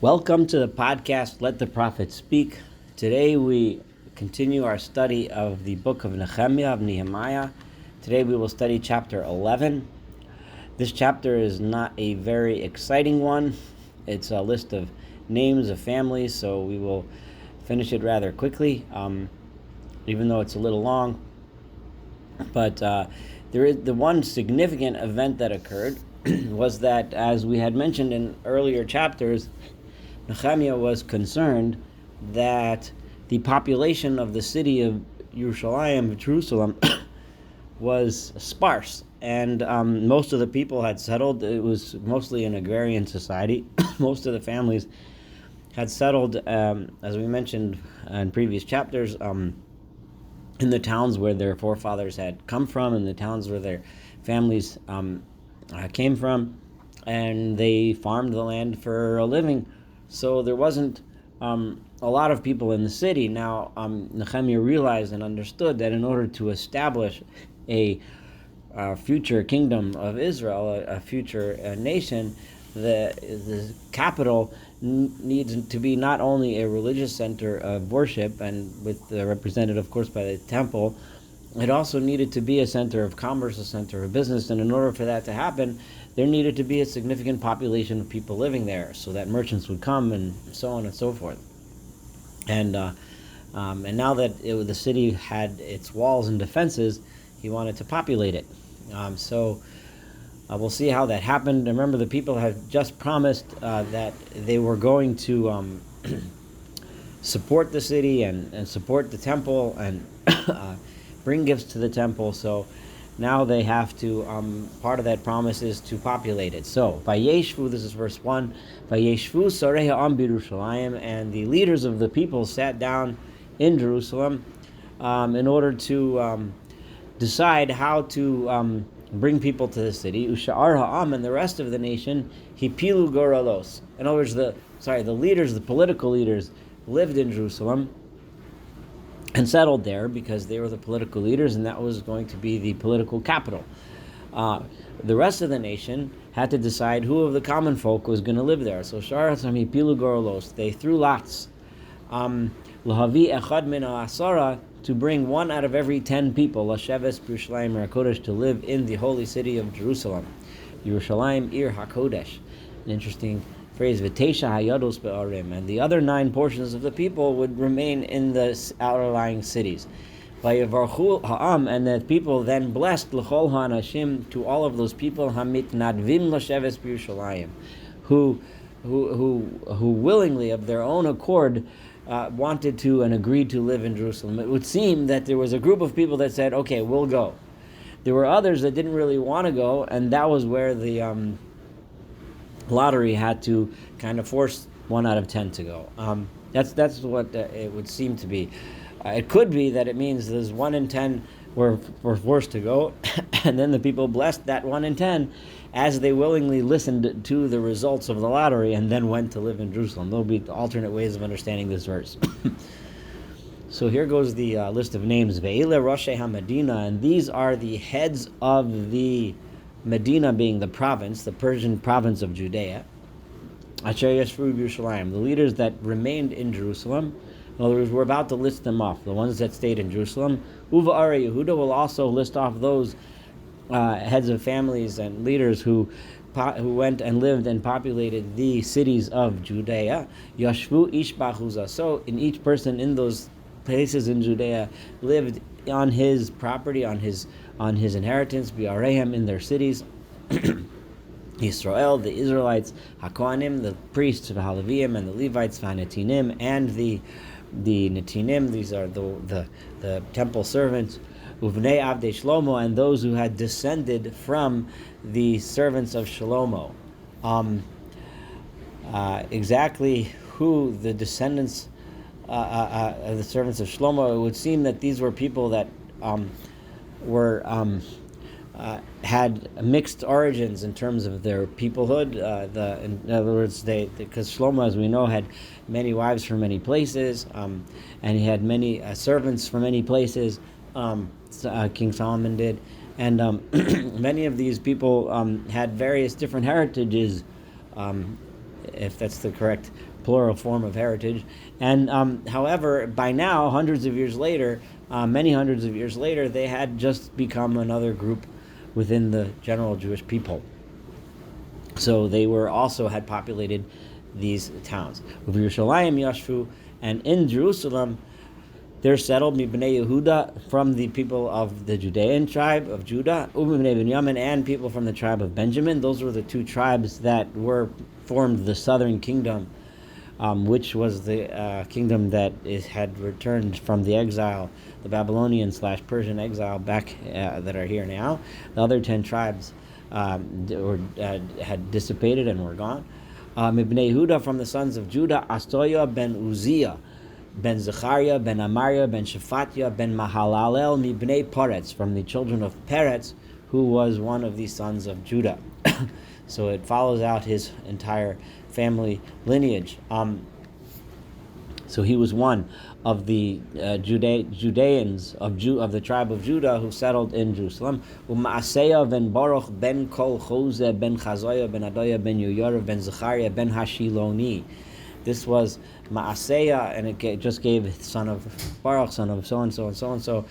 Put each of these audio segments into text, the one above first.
Welcome to the podcast, Let the Prophet Speak. Today we continue our study of the book of Nehemiah. Today we will study chapter 11. This chapter is not a very exciting one. It's a list of names of families, so we will finish it rather quickly, even though it's a little long. But there is the one significant event that occurred was that, as we had mentioned in earlier chapters, Nehemiah was concerned that the population of the city of Jerusalem, was sparse, and most of the people had settled. It was mostly an agrarian society. Most of the families had settled, as we mentioned in previous chapters, in the towns where their forefathers had come from, in the towns where their families came from, and they farmed the land for a living. So there wasn't a lot of people in the city. Now, Nehemiah realized and understood that in order to establish a future kingdom of Israel, a future nation, the capital needs to be not only a religious center of worship, and represented, of course, by the temple. It also needed to be a center of commerce, a center of business, and in order for that to happen, there needed to be a significant population of people living there, so that merchants would come, and so on and so forth. And now that the city had its walls and defenses, he wanted to populate it. So we'll see how that happened. Remember, the people had just promised that they were going to support the city and support the temple and bring gifts to the temple. So now they have to, part of that promise is to populate it. So, Vayeshvu, this is verse 1, Vayeshvu sarei ha'am b'Yerushalayim, and the leaders of the people sat down in Jerusalem in order to decide how to bring people to the city. Usha'ar ha'am, and the rest of the nation, hipilu goralos. In other words, the leaders, the political leaders, lived in Jerusalem and settled there because they were the political leaders, and that was going to be the political capital. The rest of the nation had to decide who of the common folk was going to live there. So Sharatzam hipilu goralos, they threw lots. Lahavi echad min ha'asara, to bring one out of every 10 people, Lasheves Yerushalayim HaKodesh, to live in the holy city of Jerusalem. Yerushalayim Ir HaKodesh. An interesting phrase, V'teisha hayados be'arim, and the other 9 portions of the people would remain in the outlying cities. Vayavarchu ha'am, and the people then blessed l'chol ha'anashim, to all of those people, hamitnadvim Lasheves Yerushalayim, who willingly, of their own accord, wanted to and agreed to live in Jerusalem. It would seem that there was a group of people that said, okay, we'll go. There were others that didn't really want to go, and that was where the lottery had to kind of force 1 out of 10 to go. That's what it would seem to be. It could be that it means there's 1 in 10 were forced to go, and then the people blessed that 1 in 10 as they willingly listened to the results of the lottery and then went to live in Jerusalem. There'll be alternate ways of understanding this verse. So here goes the list of names. Ve'ile Roshei HaMedina, and these are the heads of the Medina, being the province, the Persian province of Judea. Asher Yeshvu Yerushalayim, the leaders that remained in Jerusalem. In other words, we're about to list them off, the ones that stayed in Jerusalem. Uva Are Yehuda will also list off those heads of families and leaders who went and lived and populated the cities of Judea. Yashvu ish b'achuzah. So in each person in those places in Judea lived on his property, on his inheritance, bi'arehem, in their cities. Yisrael, the Israelites, HaKohanim, the priests, v'halavim, and the Levites, v'hanetinim, and the netinim, these are the temple servants, uvnei avdei Shlomo, and those who had descended from the servants of Shlomo. Exactly who the descendants of the servants of Shlomo, it would seem that these were people that had mixed origins in terms of their peoplehood. In other words, because Shlomo, as we know, had many wives from many places, and he had many servants from many places. King Solomon did, and many of these people had various different heritages, if that's the correct plural form of heritage. And however, by now, many hundreds of years later, they had just become another group within the general Jewish people. So they had populated these towns. And in Jerusalem, they're settled Mibnei Yehuda from the people of the Judean tribe of Judah, Ubnei Benjamin, and people from the tribe of Benjamin. Those were the two tribes that formed the southern kingdom, which was the kingdom that had returned from the exile, the Babylonian/Persian exile back that are here now. The other 10 tribes had dissipated and were gone. Mibnei Yehuda from the sons of Judah, Astoya ben Uziah, ben Zechariah, ben Amariah, ben Shaphatya, ben Mahalalel, Mibnei Peretz, from the children of Peretz, who was one of the sons of Judah. So it follows out his entire family lineage. So he was one of the Judeans of the tribe of Judah who settled in Jerusalem. Maaseya ben Baruch ben Kol Chose ben Chazoya ben Adoya ben Yoyarav ben Zechariah ben Hashiloni. This was Maaseya, and it just gave son of Baruch, son of so and so and so and so,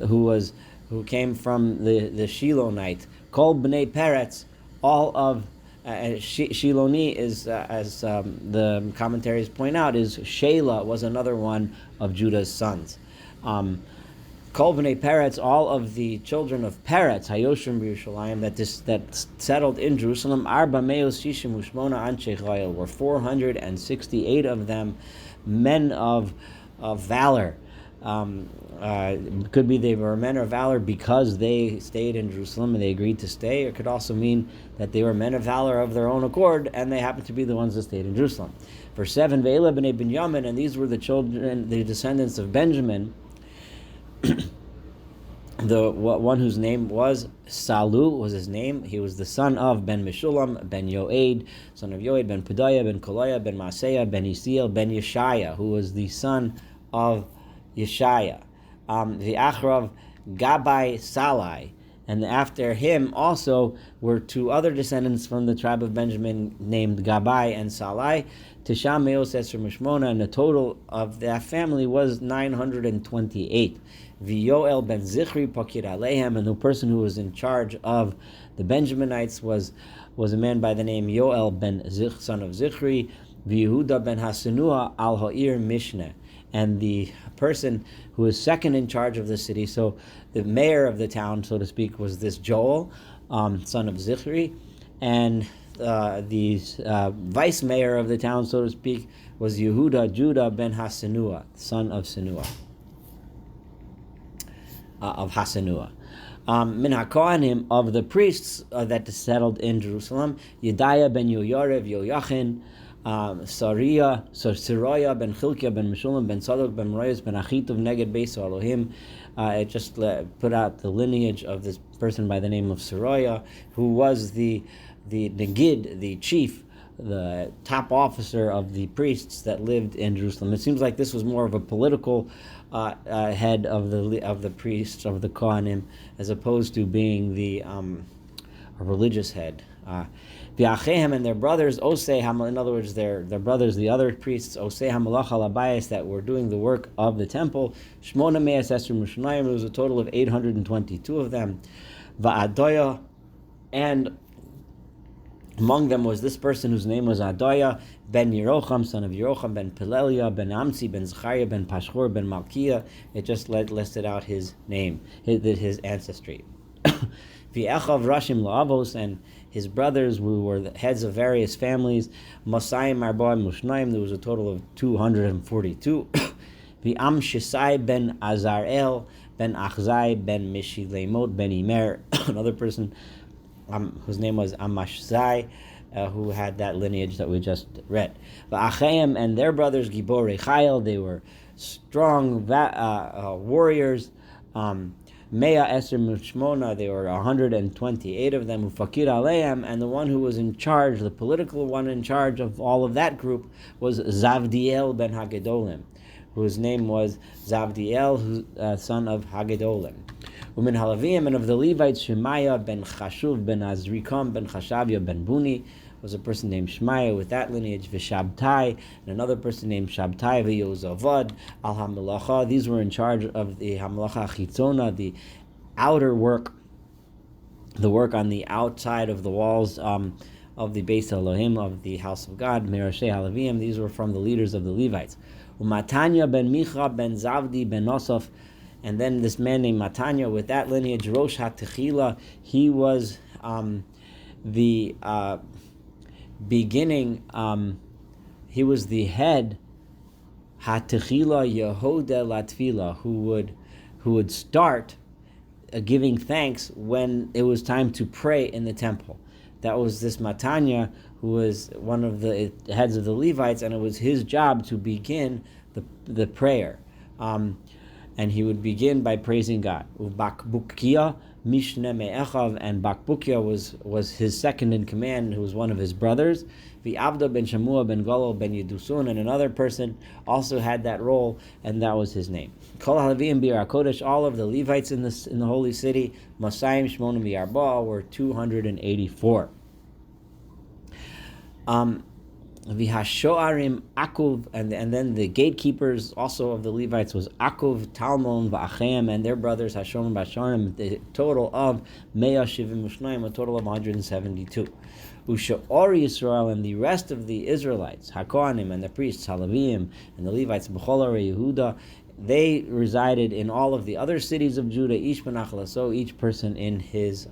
who came from the Shilonite. Kol bnei Peretz, all of Shiloni is, as the commentaries point out, is Shelah was another one of Judah's sons. Kol bnei Peretz, all of the children of Peretz, Hayoshim b'Yerushalayim, that settled in Jerusalem, Arba Meos Shishim Ushmona Anshe Chayil, were 468 of them men of valor. Could be they were men of valor because they stayed in Jerusalem and they agreed to stay. It could also mean that they were men of valor of their own accord and they happened to be the ones that stayed in Jerusalem. Verse 7, Ve'ela b'nei Binyamin, and these were the descendants of Benjamin, the one whose name was Salu was his name. He was the son of Ben Meshulam, Ben Yoed, son of Yoed, Ben Pedaiah, Ben Kolaya, Ben Maaseiah, Ben Yisiel, Ben Yeshaya, who was the son of Yeshaya. The Achrav Gabai Salai, and after him also were two other descendants from the tribe of Benjamin named Gabai and Salai. Tisham Meos Esr Mishmona, and the total of that family was 928. V'Yoel ben Zichri Pakir Alehem, and the person who was in charge of the Benjaminites was a man by the name Yoel ben Zich, son of Zichri. V'Yehuda ben Hasanua al Ha'ir Mishneh, and the person who was second in charge of the city, so the mayor of the town, so to speak, was this Joel, son of Zichri, and the vice mayor of the town, so to speak, was Judah ben Hasanua, son of Sanua, of Hasanua. Min HaKohanim, of the priests that settled in Jerusalem, Yedaiah ben Yoyarev, Yoyachin, Sariah ben Chilkiah ben Meshulam ben Sadok ben Royas ben Achitov Neged Beis Elohim. It just put out the lineage of this person by the name of Sariah, who was the Negid, the chief, the top officer of the priests that lived in Jerusalem. It seems like this was more of a political head of the priests, of the Kohanim, as opposed to being a religious head. V'achehem, and their brothers, Osei Hamal, in other words, their brothers, the other priests, Osei Hamalach Alabayas, that were doing the work of the temple, Shmona Me'as Esrim Mushanayim, there was a total of 822 of them. Va'adoya, and among them was this person whose name was Adoya, ben Yerocham, son of Yerocham, ben Pelelia, ben Amsi, ben Zechariah, ben Pashur, ben Malkiah. It just listed out his name, his ancestry. V'echav Rashim La'avos, and his brothers, who were the heads of various families, Mosayim Arba Mushnaim, there was a total of 242. V'am Shisai ben Azarel, ben Achzai, ben Mishilemot, ben Imer, another person whose name was Amashzai, who had that lineage that we just read. V'acheim, and their brothers, Gibor Chayil, they were strong warriors. Mea Eser Mushmona, there were 128 of them. Ufakir Aleim, and the one who was in charge, the political one in charge of all of that group, was Zavdiel ben Hagedolim, whose name was Zavdiel, son of Hagedolim. Umin Halavim, and of the Levites, Shemaiah ben Chashuv ben Azrikam ben Chashavia ben Buni, was a person named Shmaiah with that lineage, Vishabtai, and another person named Shabtai, V'Yozavad, Al-Hamelacha. These were in charge of the Hamelacha Chitzona, the outer work, the work on the outside of the walls of the Beis Elohim, of the house of God, Merashei Halavim. These were from the leaders of the Levites. Matanya ben Micha ben Zavdi ben Nosaf, and then this man named Matanya with that lineage, Rosh HaTechila, he was the beginning, he was the head, HaTechila Yehoda Latvila, who would start giving thanks when it was time to pray in the temple. That was this Matanya, who was one of the heads of the Levites, and it was his job to begin the prayer. And he would begin by praising God. Bakbukia Mishne Me'echav, and Bakbukia was his second in command, who was one of his brothers. Avda ben Shamua ben Golo ben Yedusun, and another person also had that role, and that was his name. Kol Halavim Bir HaKodesh, all of the Levites in the holy city, Masayim Shmonim V'Arba, were 284. V'Hashoarim Akuv, and then the gatekeepers also of the Levites was Akuv, Talmon, V'Achem, and their brothers Hashom, Basharim, the total of Mea Shivim Ushnaim, a total of 172. Ushaor Yisrael, and the rest of the Israelites, Hakohanim and the priests, Halavim and the Levites, B'chol Yehuda, they resided in all of the other cities of Judah, Ish Benachla, so each person in his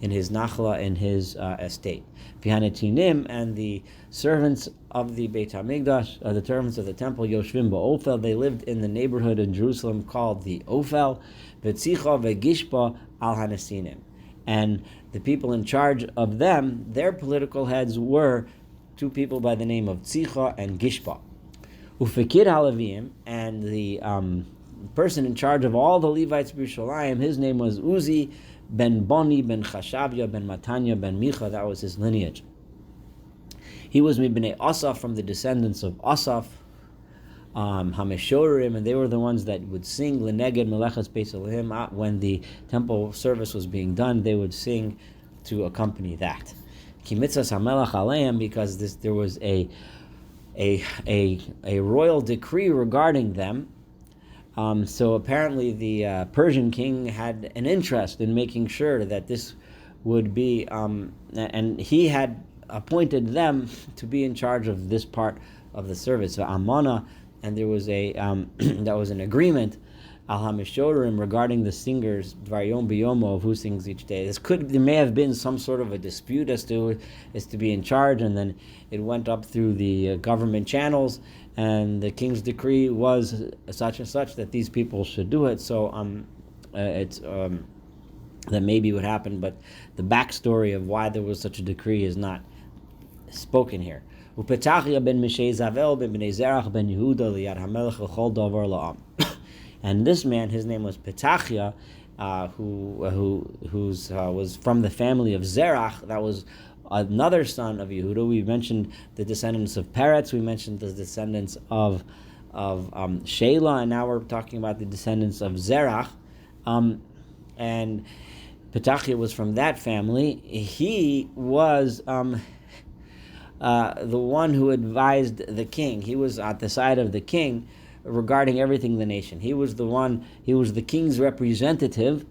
nachla, in his estate. V'hanetinim, and the servants of the Beit HaMikdash, the servants of the temple, Yoshvim Ba'Ofel, they lived in the neighborhood in Jerusalem called the Ophel, V'tzicha V'gishpa al Hanesinim. And the people in charge of them, their political heads were two people by the name of Tzicha and Gishpa. Ufekir Halavim, and the person in charge of all the Levites of Yerushalayim, his name was Uzi ben Boni ben Chashavya ben Matanya ben Micha. That was his lineage. He was Mibnei Asaf, from the descendants of Asaf, Hameshorim, and they were the ones that would sing Leneged Melechas Beis Elohim. When the temple service was being done, they would sing to accompany that. Kimitzas HaMelech Aleim, because there was a royal decree regarding them. So apparently the Persian king had an interest in making sure that this would be, and he had appointed them to be in charge of this part of the service. So Amana, and there was that was an agreement, Al HaMishorim, regarding the singers, Varyom Biyomo, of who sings each day. There may have been some sort of a dispute as to be in charge, and then it went up through the government channels, and the king's decree was such and such that these people should do it. So it's that maybe what happened, but the backstory of why there was such a decree is not spoken here. Upetachia ben Mishei Zavel ben Bnei Zerach ben Yehuda liyad hamelech l'chol davar la'am. And this man, his name was Petachia, who was from the family of Zerach. That was another son of Yehuda. We mentioned the descendants of Peretz. We mentioned the descendants of Shelah, and now we're talking about the descendants of Zerach. And Petachia was from that family. He was the one who advised the king. He was at the side of the king regarding everything in the nation. He was the king's representative,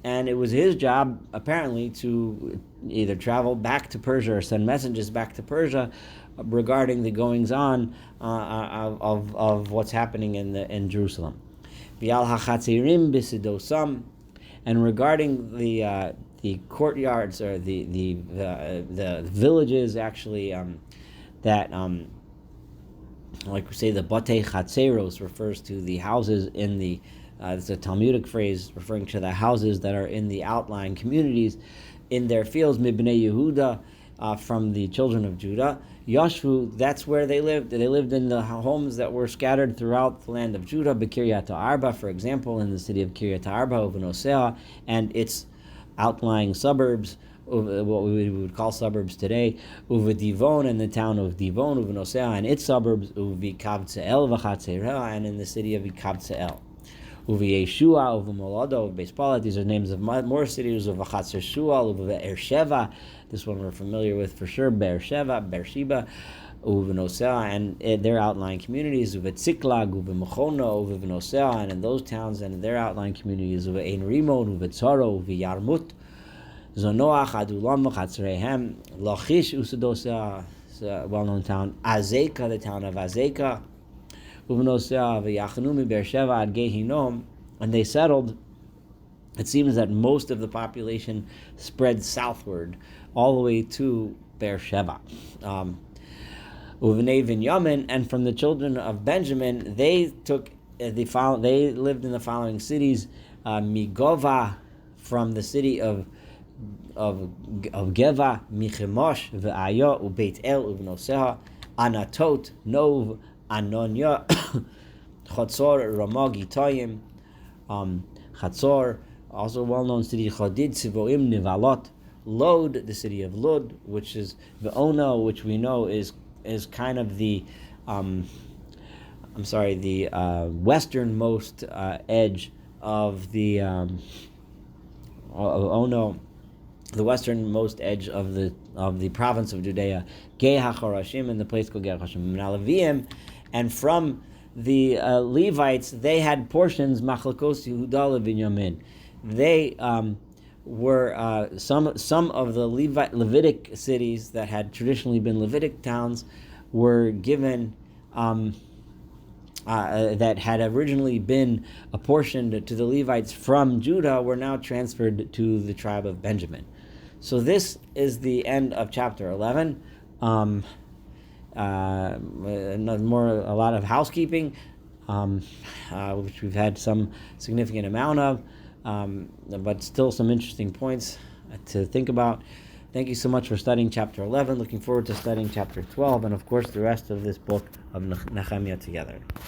and it was his job, apparently, to either travel back to Persia or send messages back to Persia regarding the goings-on of what's happening in Jerusalem. V'al hachatzirim b'sidosam, and regarding the courtyards, or the villages, actually, that like we say, the Batei Chatzeros refers to the houses in the, it's a Talmudic phrase referring to the houses that are in the outlying communities in their fields, Mibnei Yehuda, from the children of Judah. Yashvu, that's where they lived. They lived in the homes that were scattered throughout the land of Judah, B'Kiryat Arba, for example, in the city of Kiryat Arba, Uvenosea, and its outlying suburbs, what we would call suburbs today, Uve Divon, and the town of Divon, Uvenosea, and its suburbs, Uvi Kavtze'el v'Chatzerah, and in the city of Kavtze'el. Yeshua, uva Molado, uva Beis Palat. These are names of more cities. Uva Chatzer Shual, uva Be'er Sheva. This one we're familiar with for sure. Be'er Sheva, Beersheba, uva Nosea, and their outlying communities. Uva Tziklag, uva Mechono, uva Nosea, and in those towns and their outlying communities. Uva Ein Rimon, uva Tzaro, uva Yarmut, Zonoach, Adulam, Chatzrehem, Lachish, Usadosea. A well-known town. Azeka, the town of Azeka, and they settled. It seems that most of the population spread southward, all the way to Beersheba. And from the children of Benjamin, they took they lived in the following cities: Migova, from the city of Geva, Michemosh, Ve'ayo, Ubeit El, Uvnoseha, Anatot, Nov, Anonya, Chatzor, Ramah, Gitayim, Chatzor, also a well-known city, Chodid, Sivoim, Nivalot, Lod, the city of Lod, which is Ve'ona, which we know is kind of the westernmost edge of the Ono, the westernmost edge of the province of Judea, Gei HaCharashim, in the place called Gei HaCharashim, and from the Levites, they had portions, Machlokos Yehuda Binyamin. They were some of the Levitic cities that had traditionally been Levitic towns were given that had originally been apportioned to the Levites from Judah were now transferred to the tribe of Benjamin. So this is the end of chapter 11. A lot of housekeeping, which we've had some significant amount of, but still some interesting points to think about. Thank you so much for studying chapter 11. Looking forward to studying chapter 12, and of course the rest of this book of Nehemiah together.